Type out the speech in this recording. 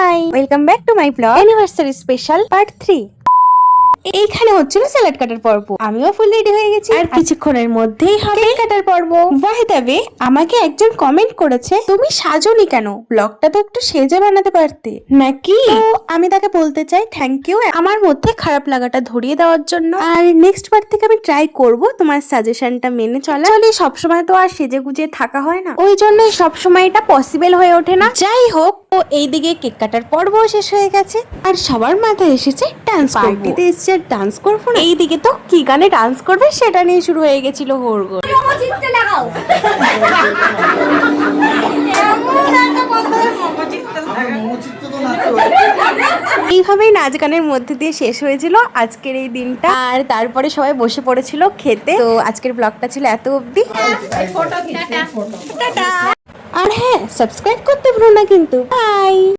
High, welcome back to my blog anniversary special part 3। এইখানে হচ্ছিল salad কাটার পর্ব। আমিও ফুল রেডি হয়ে গেছি, আর কিছুক্ষণের মধ্যেই হবে কেক কাটার পর্ব। বাই দ্য ওয়ে, আমাকে একজন কমেন্ট করেছে, তুমি সাজোনি কেন, ব্লগটা তো একটু সেজে বানাতে পারতে নাকি। তো আমি তাকে বলতে চাই থ্যাংক ইউ আমার মধ্যে খারাপ লাগাটা ধরিয়ে দেওয়ার জন্য। আর নেক্সট বার থেকে আমি ট্রাই করব তোমার সাজেশনটা মেনে চলা। চলে সবসময় তো আর সেজে গুজে থাকা হয় না, ওই জন্য সবসময় এটা পসিবল হয়ে ওঠে না। যাই হোক, তো এইদিকে কেক কাটার পর্ব শেষ হয়ে গেছে, আর সবার মাথায় এসেছে ডান্স। পার্টিতে এসেছে ডান্স করবো না, এইদিকে তো কি গানে ডান্স করবে সেটা নিয়ে শুরু হয়ে গেছিল হোড়গোড়। এইভাবেই নাচ গানের মধ্যে দিয়ে শেষ হয়েছিল আজকের এই দিনটা, আর তারপরে সবাই বসে পড়েছিল খেতে। তো আজকের ব্লগটা ছিল এত অবধি। আর হ্যাঁ, সাবস্ক্রাইব করতে ভুলো না কিন্তু। বাই।